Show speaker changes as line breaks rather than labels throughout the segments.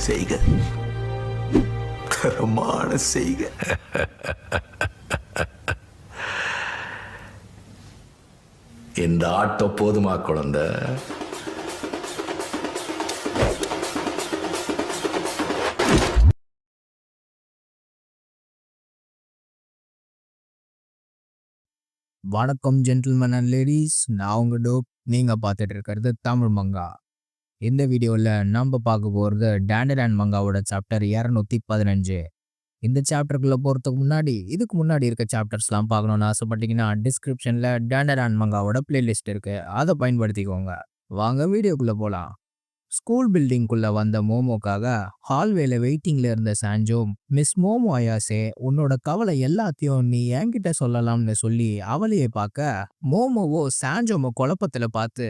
செய்க, தரமான செய்க. இந்த ஆட்டம் போதுமா குழந்தை?
வணக்கம் ஜென்டில்மேன் அண்ட் லேடிஸ், நான் உங்க டோப். நீங்கள் பார்த்துட்டு இருக்கிறது தமிழ் மங்கா. இந்த வீடியோவில் நம்ம பார்க்க போகிறது டேண்டர்லேண்ட் மங்காவோட சாப்டர் 215. இந்த சாப்டருக்குள்ளே போகிறதுக்கு முன்னாடி இதுக்கு முன்னாடி இருக்க சாப்டர்ஸ்லாம் பார்க்கணுன்னு ஆசைப்பட்டீங்கன்னா டிஸ்கிரிப்ஷனில் டேண்டர்லேண்ட் மங்காவோட பிளேலிஸ்ட் இருக்குது, அதை பயன்படுத்திக்கோங்க. வாங்க வீடியோக்குள்ளே போகலாம். ஸ்கூல் பில்டிங்குள்ள வந்த மோமோக்காக ஹால்வேல வெயிட்டிங்ல இருந்த சாஞ்சோம், மிஸ் மோமோ அயாசே, உன்னோட கவலை எல்லாத்தையும் நீ என்கிட்ட சொல்லலாம்னு சொல்லி அவளையே பார்க்க, மோமோவோ சாஞ்சோம குழப்பத்துல பார்த்து,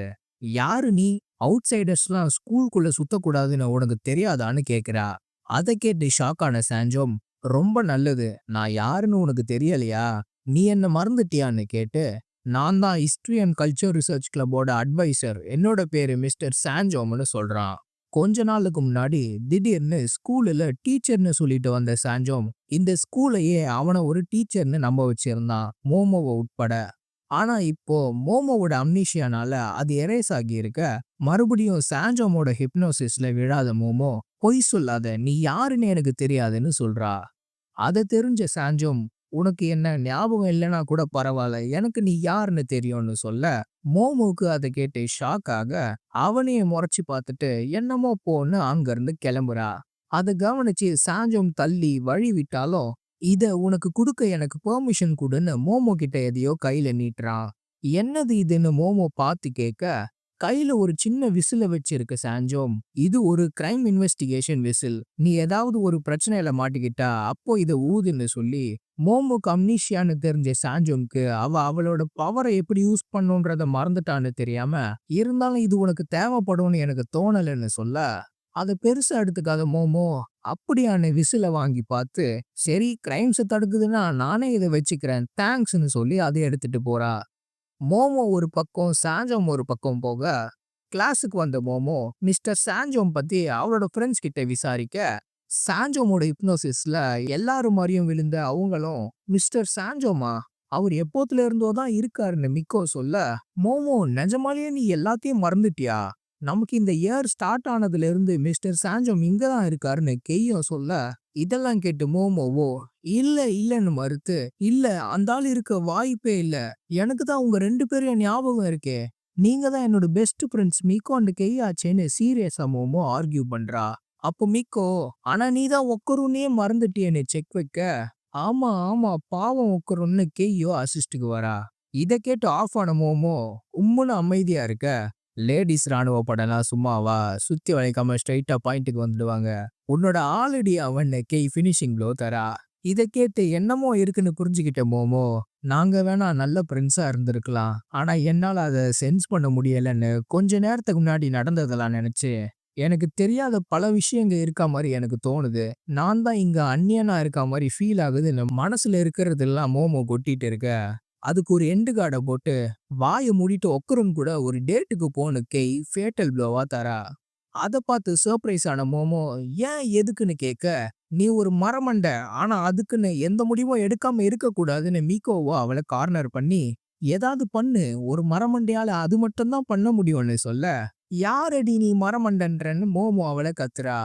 யாரு நீ? அவுட் சைடர்ஸ்லாம் ஸ்கூலுக்குள்ள சுத்தக்கூடாதுன்னு உனக்கு தெரியாதான்னு கேக்குறா. அதை கேட்டு ஷாக்கான சாஞ்சோம், ரொம்ப நல்லது, நான் யாருன்னு உனக்கு தெரியலையா? நீ என்ன மறந்துட்டியான்னு கேட்டு, நான் தான் ஹிஸ்டரி அண்ட் கல்ச்சர் ரிசர்ச் கிளப்போட அட்வைசர், என்னோட பேரு மிஸ்டர் சாஞ்சோம்னு சொல்றான். கொஞ்ச நாளுக்கு முன்னாடி திடீர்னு ஸ்கூலில் டீச்சர்னு சொல்லிட்டு வந்த சாஞ்சோம் இந்த ஸ்கூலையே அவனை ஒரு டீச்சர்னு நம்ப வச்சிருந்தான், மோமோவை உட்பட. ஆனா இப்போ மோமோவோட அம்னீஷியானால அது எரேஸ் ஆகி இருக்க, மறுபடியும் சாஞ்சோமோட ஹிப்னோசிஸ்ல விழாத மோமோ, பொய் சொல்லாத, நீ யாருன்னு எனக்கு தெரியாதுன்னு சொல்றா. அதை தெரிஞ்ச சாஞ்சோம், உனக்கு என்ன ஞாபகம் இல்லைன்னா கூட பரவாயில்ல, எனக்கு நீ யாருன்னு தெரியும்னு சொல்ல, மோமோக்கு அதை கேட்டு ஷாக் ஆக அவனையே முறைச்சு பார்த்துட்டு என்னமோ போன்னு அங்கிருந்து கிளம்புறா. அதை கவனிச்சு சாஞ்சோம் தள்ளி வழி விட்டாலும், இத உனக்கு கொடுக்க எனக்கு பெர்மிஷன் கொடுன்னு மோமோ கிட்ட எதையோ கையில நீட்டுறான். என்னது இதுன்னு மோமோ பார்த்து கேட்க, கையில ஒரு சின்ன விசில வச்சிருக்க சாஞ்சோம், இது ஒரு கிரைம் இன்வெஸ்டிகேஷன் விசில், நீ ஏதாவது ஒரு பிரச்சனையில மாட்டிக்கிட்டா அப்போ இதை ஊதுன்னு சொல்லி, மோமோக்கு அம்னீஷியான்னு தெரிஞ்ச சாஞ்சோம்க்கு அவளோட பவரை எப்படி யூஸ் பண்ணுன்றத மறந்துட்டான்னு தெரியாம, இருந்தாலும் இது உனக்கு தேவைப்படும்னு எனக்கு தோணலன்னு சொல்ல, அதை பெருசா எடுத்துக்காத மோமோ, அப்படியான விசில வாங்கி பார்த்து, சரி கிரைம்ஸை தடுக்குதுன்னா நானே இதை வச்சுக்கிறேன், தேங்க்ஸ்ன்னு சொல்லி அதை எடுத்துட்டு போறா. மோமோ ஒரு பக்கம் சாஞ்சோம் ஒரு பக்கம் போக, கிளாஸுக்கு வந்த மோமோ மிஸ்டர் சாஞ்சோம் பத்தி அவளோட ஃப்ரெண்ட்ஸ் கிட்ட விசாரிக்க, சாஞ்சோமோட ஹிப்னோசிஸ்ல எல்லாரும் மாதிரியும் விழுந்த அவங்களும், மிஸ்டர் சாஞ்சோமா, அவர் எப்போத்துல இருந்தோ தான் இருக்காருன்னு மிக்கோ சொல்ல, மோமோ நிஜமாலேயே நீ எல்லாத்தையும் மறந்துட்டியா? நமக்கு இந்த இயர் ஸ்டார்ட் ஆனதுல இருந்து மிஸ்டர் சாஞ்சோம் இங்கதான் இருக்காருன்னு கெய்யும் சொல்ல, இதெல்லாம் கேட்டு மோமோவோ இல்லன்னு மறுத்து, இல்ல அந்த ஆள் இருக்க வாய்ப்பே இல்ல, எனக்கு தான் உங்க 2 பேரையும் ஞாபகம் இருக்கே, நீங்க தான் என்னோட பெஸ்ட் ஃப்ரெண்ட்ஸ் மிக்கோ அண்ட் கெய்யாச்சேன்னு சீரியஸா மோமோ ஆர்கியூ பண்றா. அப்போ மிக்கோ, ஆனா நீ தான் ஒக்கருன்னே மறந்துட்டியேன்னு செக் வைக்க, ஆமா ஆமா பாவம் ஒக்கருன்னு கெய்யோ அசிஸ்டுக்கு வரா. இதை கேட்டு ஆஃப் ஆன மோமோ உம்முன்னு அமைதியா இருக்க, லேடிஸ் ராணுவ படம்லாம் சும்மாவா, சுத்தி வளைக்காம ஸ்ட்ரைட்டா பாயிண்ட்டுக்கு வந்துடுவாங்க, உன்னோட ஆல்ரெடி அவன் கெய் ஃபினிஷிங் ப்ளோ தரா. இதை கேட்டு என்னமோ இருக்குன்னு புரிஞ்சுக்கிட்ட மோமோ, நாங்க வேணா நல்ல ஃப்ரெண்ட்ஸா இருந்திருக்கலாம், ஆனா என்னால அதை சென்ஸ் பண்ண முடியலன்னு கொஞ்ச நேரத்துக்கு முன்னாடி நடந்ததெல்லாம் நினைச்சு எனக்கு தெரியாத பல விஷயங்கள் இருக்கா மாதிரி எனக்கு தோணுது, நான் தான் இங்க அந்நியனா இருக்கா மாதிரி ஃபீல் ஆகுதுன்னு மனசுல இருக்கிறதெல்லாம் மோமோ கொட்டிட்டு இருக்க, அதுக்கு ஒரு எண்டு கார்டை போட்டு வாயை மூடிட்டு ஒக்கரும் கூட ஒரு டேட்டுக்கு போன கெய் ஃபேட்டல் ப்ளோவா தரா. அதை பார்த்து சர்ப்ரைஸ் ஆன மோமோ ஏன் எதுக்குன்னு கேட்க, நீ ஒரு மரமண்ட, ஆனா அதுக்குன்னு எந்த முடிவும் எடுக்காம இருக்க கூடாதுன்னு மீக்கோவோ அவளை கார்னர் பண்ணி, ஏதாவது பண்ணு, ஒரு மரமண்டையால அது மட்டும் தான் பண்ண முடியும்னு சொல்ல, யாரடி நீ மரமண்டன்றன்னு மோமோ அவளை கத்துறா.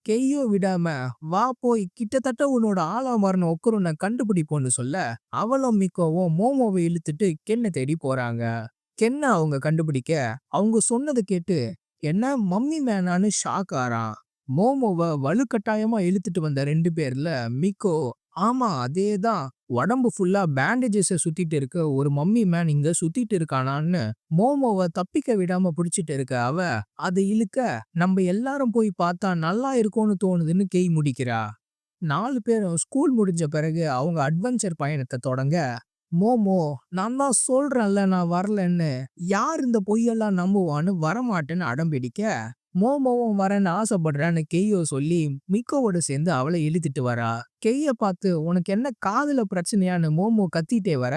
கெய்யோ விடாம, வா போய் கிட்டத்தட்ட உன்னோட ஆலமரன ஒக்கருன்ன கண்டுபிடிப்போன்னு சொல்ல, அவளும் மிக்கோவும் மோமோவை இழுத்துட்டு கென்னை தேடி போறாங்க. கென்னை அவங்க கண்டுபிடிக்க, அவங்க சொன்னதை கேட்டு என்ன மம்மி மேனான்னு ஷாக் ஆறான். மோமோவை வலுக்கட்டாயமா இழுத்துட்டு வந்த 2 பேர்ல மிக்கோ, ஆமா அதேதான், உடம்பு ஃபுல்லா பேண்டேஜஸை சுத்திட்டு இருக்க ஒரு மம்மி மேன் இங்க சுத்திட்டு இருக்கானான்னு மோமோவை தப்பிக்க விடாம பிடிச்சிட்டு இருக்க அவ, அதை இழுக்க, நம்ம எல்லாரும் போய் பார்த்தா நல்லா இருக்கும்னு தோணுதுன்னு கெய் முடிக்கிறா. 4 பேரும் ஸ்கூல் முடிஞ்ச பிறகு அவங்க அட்வென்ச்சர் பயணத்தை தொடங்க, மோமோ, நான் தான் சொல்றேன்ல நான் வரலன்னு, யார் இந்த பொய்யெல்லாம் நம்புவான்னு வரமாட்டேன்னு அடம்பிடிக்க, மோமோவும் வரேன்னு ஆசைப்படுறான்னு கெய்யோ சொல்லி மிக்கோவோட சேர்ந்து அவளை இழுத்துட்டு வரா. கெய்ய பார்த்து உனக்கு என்ன காதுல பிரச்சனையான்னு மோமோ கத்திட்டே வர,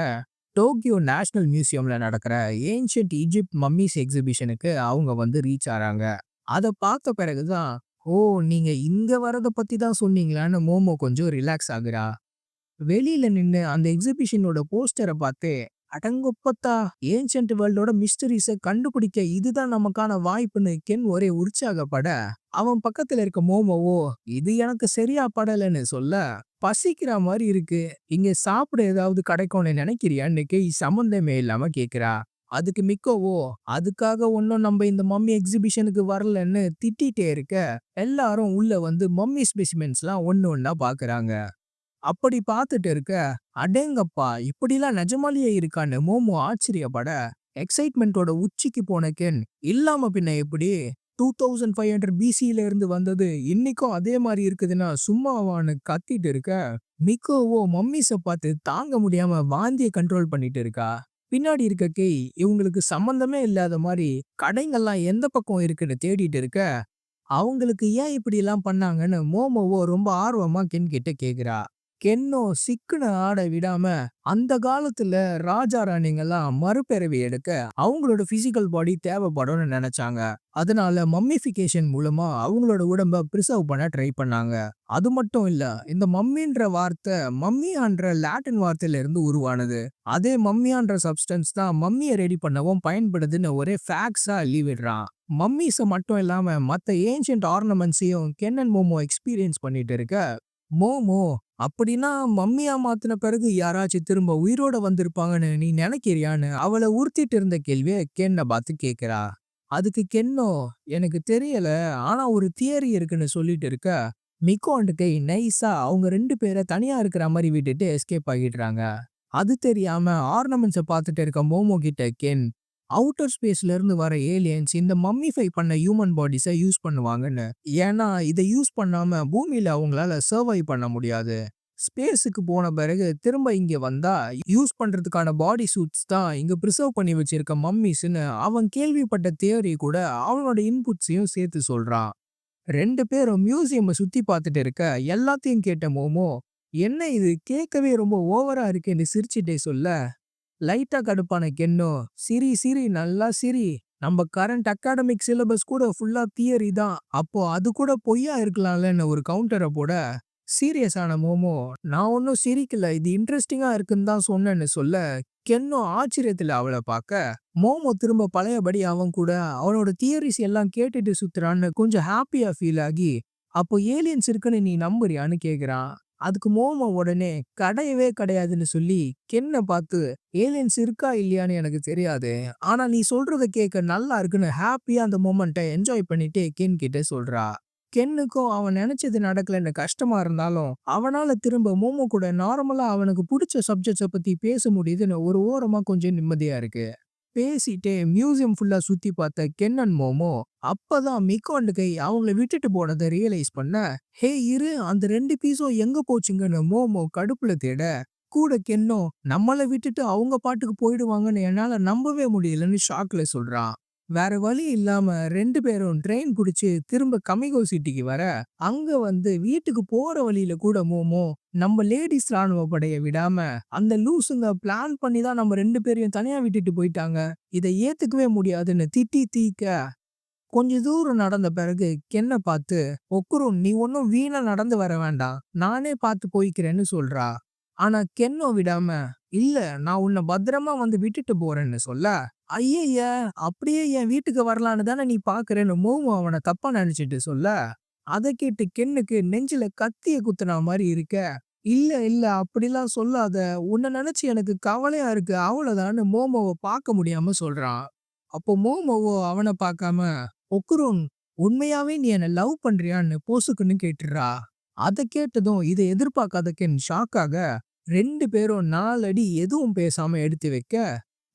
டோக்கியோ நேஷனல் மியூசியம்ல நடக்கிற ஏன்ஷியன்ட் ஈஜிப்ட் மம்மிஸ் எக்ஸிபிஷனுக்கு அவங்க வந்து ரீச் ஆறாங்க. அதை பார்த்த பிறகுதான் ஓ! நீங்க இங்க வரத பத்தி தான் சொன்னீங்களான்னு மோமோ கொஞ்சம் ரிலாக்ஸ் ஆகுறா. வெளியில நின்னு அந்த எக்ஸிபிஷனோட போஸ்டர பார்த்து, அடங்கொப்பத்தா! ஏன்ஷியன்ட் வேர்ல்டோட மிஸ்டரீஸ கண்டுபிடிக்க இதுதான் நமக்கான வாய்ப்புன்னு கென் ஒரே உற்சாகப்பட, அவன் பக்கத்துல இருக்க மோமோவோ, இது எனக்கு சரியா படலன்னு சொல்ல, பசிக்கிற மாரி இருக்கு. இங்க சாப்பிட ஏதாவது கிடைக்கும்னு நினைக்கிறியான்னு கெய் சம்மந்தமே இல்லாம கேக்குறா. அதுக்கு மிக்கோவோ, அதுக்காக ஒண்ணும் நம்ம இந்த மம்மி எக்ஸிபிஷனுக்கு வரலன்னு திட்டிட்டே இருக்க, எல்லாரும் உள்ள வந்து மம்மி ஸ்பெசிமென்ஸ்லாம் ஒண்ணு ஒண்ணா பாக்குறாங்க. அப்படி பார்த்துட்டு இருக்க, அடேங்கப்பா! இப்படிலாம் நிஜமாலேயே இருக்கான்னு மோமோ ஆச்சரியப்பட, எக்ஸைட்மென்ட்டோட உச்சிக்கு போன கென், இல்லாம பின்ன எப்படி? 2500 பிசில இருந்து வந்தது இன்னைக்கும் அதே மாரி இருக்குதுன்னா சும்மாவான்னு கத்திட்டு இருக்க, மிக்கோவோ மம்மீஸ பார்த்து தாங்க முடியாம வாந்திய கண்ட்ரோல் பண்ணிட்டு இருக்கா. பின்னாடி இருக்க கெய், இவங்களுக்கு சம்மந்தமே இல்லாத மாரி கடைங்கள்லாம் எந்த பக்கம் இருக்குன்னு தேடிட்டு இருக்க, அவங்களுக்கு ஏன் இப்படிலாம் பண்ணாங்கன்னு மோமோவோ ரொம்ப ஆர்வமா கென் கிட்ட கேக்குறா. கென்னோ சிக்குன ஆட விடாம, அந்த காலத்துல ராஜா ராணிங்கெல்லாம் மறுபிறவி எடுக்க அவங்களோட பிசிக்கல் பாடி தேவைப்படும்னு நினைச்சாங்க. அதனால மம்மிஃபிகேஷன் மூலமா அவங்களோட உடம்ப பிரிசர்வ் பண்ண ட்ரை பண்ணாங்க. அது மட்டும் இல்ல, இந்த மம்மின்ற வார்த்தை மம்மியான்ற லாட்டின் வார்த்தையில இருந்து உருவானது. அதே மம்மியான்ற சப்ஸ்டன்ஸ் தான் மம்மிய ரெடி பண்ணவும் பயன்படுதுன்னு ஒரே ஃபேக்ட்ஸா விடுறான். மம்மீஸ மட்டும் இல்லாம மத்த ஏன்ஷியன்ட் ஆர்னமெண்ட்ஸையும் கென் அண்ட் மோமோ எக்ஸ்பீரியன்ஸ் பண்ணிட்டு இருக்க, மோமோ அப்படின்னா மம்மியா மாத்துன பிறகு யாராச்சும் திரும்ப உயிரோட வந்திருப்பாங்கன்னு நீ நினைக்கிறியான்னு அவளை உறுத்திட்டு இருந்த கேள்விய கென்ன பார்த்து கேக்குறா. அதுக்கு கென்னோ, எனக்கு தெரியல, ஆனா ஒரு தியரி இருக்குன்னு சொல்லிட்டு இருக்க, மிக்கோ அண்ட் கை நைஸா அவங்க 2 பேரை தனியா இருக்கிற மாதிரி விட்டுட்டு எஸ்கேப் ஆகிடுறாங்க. அது தெரியாம ஆர்னமெண்ட்ஸை பார்த்துட்டு இருக்க மோமோ கிட்ட கென், அவுட்டர் ஸ்பேஸ்ல இருந்து வர ஏலியன்ஸ் இந்த மம்மிஃபை பண்ண ஹியூமன் பாடிஸை யூஸ் பண்ணுவாங்கன்னு. ஏன்னா இதை யூஸ் பண்ணாம பூமியில அவங்களால சர்வை பண்ண முடியாது. ஸ்பேஸுக்கு போன பிறகு திரும்ப இங்க வந்தா யூஸ் பண்றதுக்கான பாடி சூட்ஸ் தான் இங்க ப்ரிசர்வ் பண்ணி வச்சிருக்க மம்மிஸ்ன்னு அவன் கேள்விப்பட்ட தியரி கூட அவனோட இன்புட்ஸையும் சேர்த்து சொல்றான். 2 பேரும் மியூசியம் சுத்தி பார்த்துட்டு இருக்க எல்லாத்தையும் கேட்ட மோமோ, என்ன இது கேட்கவே ரொம்ப ஓவரா இருக்குன்னு சிரிச்சிட்டே சொல்ல, லைட்டா கடுப்பான கென்னோ, சிரி சிரி நல்லா சிரி. நம்ம கரண்ட் அகாடமிக் சிலபஸ் கூட ஃபுல்லா தியரி தான். அப்போ அது கூட பொய்யா இருக்கலாம்லன்னு ஒரு கவுண்டரை போட, சீரியஸான மோமோ, நான் ஒன்னும் சிரிக்கல, இது இன்ட்ரெஸ்டிங்கா இருக்குன்னு தான் சொன்னேன்னு சொல்ல, கென்னோ ஆச்சரியத்துல அவளை பார்க்க, மோமோ திரும்ப பழையபடி அவன் கூட அவனோட தியரிஸ் எல்லாம் கேட்டுட்டு சுத்துறான்னு கொஞ்சம் ஹாப்பியா ஃபீல் ஆகி, அப்போ ஏலியன்ஸ் இருக்குன்னு நீ நம்புறியான்னு கேக்குறான். அதுக்கு மோமோ உடனே கிடையவே கிடையாதுன்னு சொல்லி கென்னை பார்த்து, ஏலியன்ஸ் இருக்கா இல்லையான்னு எனக்கு தெரியாது, ஆனா நீ சொல்றத கேட்க நல்லா இருக்குன்னு ஹாப்பியா அந்த மொமெண்ட்டை என்ஜாய் பண்ணிட்டு கென் கிட்ட சொல்றா. கென்னுக்கும் அவன் நினைச்சது நடக்கலன்னு கஷ்டமா இருந்தாலும், அவனால திரும்ப மோமோ கூட நார்மலா அவனுக்கு புடிச்ச சப்ஜெக்ட்ஸ பத்தி பேச முடியுதுன்னு ஒரு ஓரமா கொஞ்சம் நிம்மதியா இருக்கு. பேசிட்டே மியூசியம் ஃபுல்லா சுத்தி பார்த்த கென் அண்ட் மோமோ, அப்பதான் மிக்கோ அண்ட் கை அவங்கள விட்டுட்டு போனதை ரியலைஸ் பண்ண, ஹே இரு, அந்த 2 பீஸும் எங்க போச்சுங்கன்னு மோமோ கடுப்புல தேட, கூட கென்னோ, நம்மள விட்டுட்டு அவங்க பாட்டுக்கு போயிடுவாங்கன்னு என்னால நம்பவே முடியலன்னு ஷாக்ல சொல்றான். வேற வழி இல்லாம 2 பேரும் ட்ரெயின் புடிச்சு திரும்ப கமிகோ சிட்டிக்கு வர, அங்க வந்து வீட்டுக்கு போற வழியில கூட மோமோ, நம்ம லேடீஸ் ராணுவ படைய விடாம அந்த லூசுங்க பிளான் பண்ணி தான் நம்ம 2 பேரையும் தனியா விட்டுட்டு போயிட்டாங்க, இதை ஏத்துக்கவே முடியாதுன்னு திட்டி தீக்க, கொஞ்ச தூரம் நடந்த பிறகு கென்ன பார்த்து, ஒக்குருன் நீ ஒன்னும் வீணா நடந்து வர வேண்டாம், நானே பார்த்து போய்க்கிறேன்னு சொல்றா. ஆனா கென்னோ விடாம, இல்ல நான் உன்னை பத்திரமா வந்து விட்டுட்டு போறேன்னு சொல்ல, ஐயய்ய! அப்படியே என் வீட்டுக்கு வரலான்னு தானே நீ பாக்குறேன்னு மோமோ அவனை தப்பா நினைச்சிட்டு சொல்ல, அதை கேட்டு கென்னுக்கு நெஞ்சில கத்திய குத்துன மாதிரி இருக்க, இல்ல இல்ல அப்படிலாம் சொல்லாத, உன்னை நினைச்சு எனக்கு கவலையா இருக்கு அவ்வளவுதான்னு மோமோவை பார்க்க முடியாம சொல்றான். அப்போ மோமோவோ அவனை பார்க்காம, ஒக்குருன் உண்மையாவே நீ என்ன லவ் பண்றியான்னு பொசுக்குன்னு கேட்டுடுறா. அதை கேட்டதும் இதை எதிர்பார்க்காத கென் ஷாக்காக, 2 பேரும் 4 அடி எதுவும் பேசாம எடுத்து வைக்க,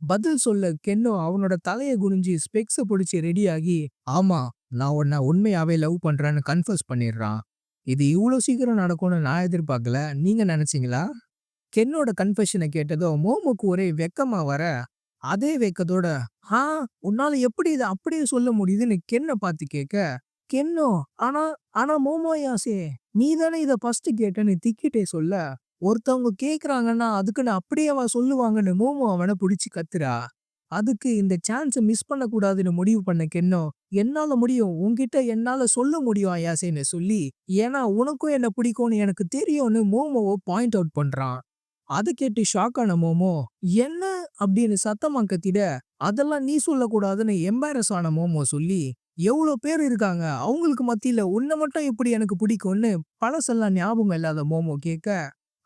பதில் சொல்ல கென்னோ அவனோட தலைய குனிஞ்சு ஸ்பெக்ஸ பிடிச்சி ரெடியாகி, ஆமா நான் உன்னை உண்மையாவே லவ் பண்றேன்னு கன்ஃபர்ஸ் பண்ணிடுறான். இது இவ்வளோ சீக்கிரம் நடக்கும்னு நான் எதிர்பார்க்கல, நீங்க நினைச்சீங்களா? கென்னோட கன்ஃபெஷனை கேட்டதும் மோமோக்கு ஒரே வெக்கமா வர, அதே வெக்கத்தோட, ஆ உன்னால எப்படி இதை அப்படியே சொல்ல முடியுதுன்னு கென்னை பார்த்து கேட்க, கென்னோ, ஆனா ஆனா மோமோ யாசே, நீ தானே இதை ஃபர்ஸ்ட் கேட்டேன்னு திக்கிட்டே சொல்ல, ஒருத்தவங்க கேக்குறாங்கன்னா அதுக்குன்னு அப்படியேவா சொல்லுவாங்கன்னு மோமோ அவனை பிடிச்சி கத்துறா. அதுக்கு இந்த சான்ஸ மிஸ் பண்ணக்கூடாதுன்னு முடிவு பண்ண கென்னோ, "என்னால முடியும். உன்கிட்ட என்னால சொல்ல முடியும் அயாசேன்னு" சொல்லி, ஏன்னா உனக்கும் என்ன பிடிக்கும்னு எனக்கு தெரியும்னு மோமோவ பாயிண்ட் அவுட் பண்றான். அத கேட்டு ஷாக் ஆன மோமோ, "என்ன?" அப்படின்னு சத்தமா கத்திட, "அதெல்லாம் நீ சொல்லக்கூடாதுன்னு" எம்பாரஸ் ஆன மோமோ சொல்லி, "எவ்ளோ பேர் இருக்காங்க. அவங்களுக்கு மத்தியில உன்ன மட்டும் எப்படி எனக்கு பிடிக்கும்னு" பழசெல்லாம் ஞாபகம் இல்லாத மோமோ கேட்க,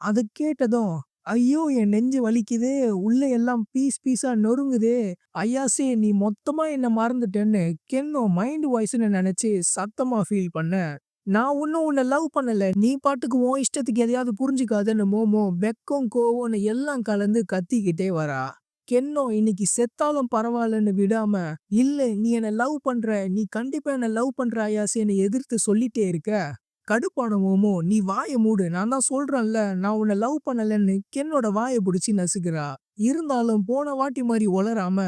அத கேட்டதும், "ஐயோ! என் நெஞ்சு வலிக்குதே! உள்ள எல்லாம் பீஸ் பீஸா நொறுங்குதே! ஐயாசே நீ மொத்தமா என்ன மறந்துட்டன்னு" கென்னோ மைண்ட் வாய்ஸ்ன்னு நெனச்சு சத்தமா ஃபீல் பண்ண, "நான் ஒண்ணும் உன்ன லவ் பண்ணல. நீ பாட்டுக்கு உன் இஷ்டத்துக்கு எதையாவது புரிஞ்சுக்காதன்னு" மோமோ வெக்கம், கோவம்னு எல்லாம் கலந்து கத்திக்கிட்டே வரா. கென்னோ இன்னைக்கு செத்தாலும் பரவாயில்லன்னு விடாம, "இல்ல நீ என்ன லவ் பண்ற. நீ கண்டிப்பா என்ன லவ் பண்ற அயாசேன்னு" எதிர்த்து சொல்லிட்டே இருக்க, கடுப்பான மோமோ, "நீ வாய மூடு. நான் தான் சொல்றேன்ல, நான் உன்ன லவ் பண்ணலன்னு" கென்னோட வாய புடிச்சு நசுக்குறா. இருந்தாலும் போன வாட்டி மாரி ஒளராம,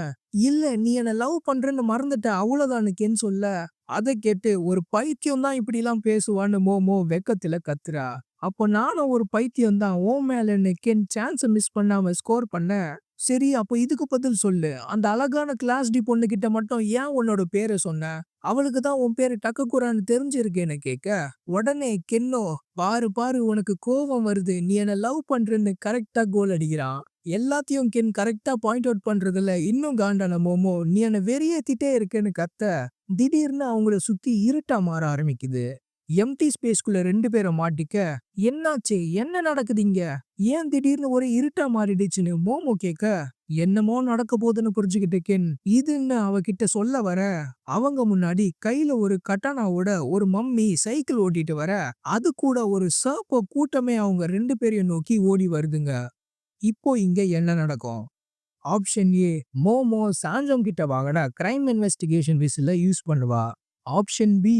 "இல்ல நீ என்ன லவ் பண்றேன்னு மறந்துட்ட அவ்வளோதான்னு" கென் சொல்ல, அத கேட்டு "ஒரு பைத்தியம் தான் இப்படிலாம் பேசுவான்னு" மோமோ வெக்கத்துல கத்துறா. "அப்போ நானும் ஒரு பைத்தியம் தான் உன் மேலன்னு" கென் சான்ஸ மிஸ் பண்ணாம ஸ்கோர் பண்ண, "சரி அப்போ இதுக்கு பதில் சொல்லு. அந்த அழகான கிளாஸ் டி பொண்ணுகிட்ட மட்டும் ஏன் உன்னோட பேர சொன்ன? அவளுக்கு தான் உன் பேரு டக்ககுரான்னு தெரிஞ்சிருக்கேன்னு" கேட்க, உடனே கென்னோ, "பாரு பாரு உனக்கு கோவம் வருது. நீ என்ன லவ் பண்றேன்னு" கரெக்ட்டா கோல் அடிக்கிறான். எல்லாத்தையும் கென் கரெக்ட்டா பாயிண்ட் அவுட் பண்றதுல இன்னும் காண்டான மோமோ, "நீ என்ன வெறியேத்திட்டே இருக்கேன்னு" கத்த, திடீர்னு அவங்கள சுத்தி இருட்டா மாற ஆரம்பிக்குது. எம்ப்டி ஸ்பேஸ்க்குள்ள 2 பேரும் மாட்டிக்க, "என்னாச்சு? என்ன நடக்குது இங்க? ஏன் திடீர்னு ஒரே இருட்டா மாறிடுச்சுன்னு" மோமோ கேட்க, என்னமோ நடக்க போதுன்னு புரிஞ்சுகிட்ட கென், இதுன்னு அவகிட்ட சொல்ல வர, அவங்க முன்னாடி கையில ஒரு கட்டானாவோட ஒரு மம்மி சைக்கிள் ஓட்டிட்டு வர, அது கூட ஒரு சர்ப்ப கூட்டமே அவங்க 2 பேரையும் நோக்கி ஓடி வருதுங்க. இப்போ இங்க என்ன நடக்கும்? ஆப்ஷன் ஏ, மோமோ சாஞ்சோங் கிட்ட வாங்கின கிரைம் இன்வெஸ்டிகேஷன் விசில யூஸ் பண்ணுவா. ஆப்ஷன் பி,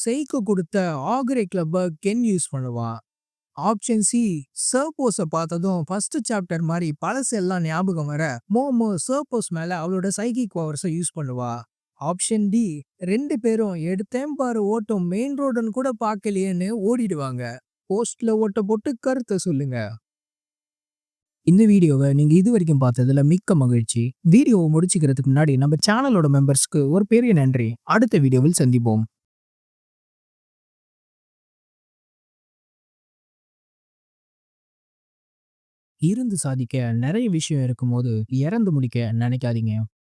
செய்கோ கொடுத்த ஆக்ரே கிளப்ப கென் யூஸ் பண்ணுவான். ஆப்ஷன் சி, சர்போஸ பார்த்ததும் ஃபர்ஸ்ட் சாப்டர் மாதிரி பழசெல்லாம் ஞாபகம் வர மோமோ சர்போஸ் மேல அவளோட சைக்கிக் பவர்ஸை யூஸ் பண்ணுவா. ஆப்ஷன் டி, 2 பேரும் எடுத்தேன் பாரு ஓட்டம் மெயின் ரோடுன்னு கூட பார்க்கலையேன்னு ஓடிடுவாங்க. போஸ்ட்ல ஓட்ட போட்டு கருத்தை சொல்லுங்க. இந்த வீடியோவை நீங்க இதுவரைக்கும் பார்த்ததுல மிக்க மகிழ்ச்சி. வீடியோவை முடிச்சுக்கிறதுக்கு முன்னாடி நம்ம சேனலோட மெம்பர்ஸ்க்கு ஒரு பெரிய நன்றி. அடுத்த வீடியோவில் சந்திப்போம். இருந்து சாதிக்க நிறைய விஷயம் இருக்கும்போது இறந்து முடிக்க நினைக்காதீங்க.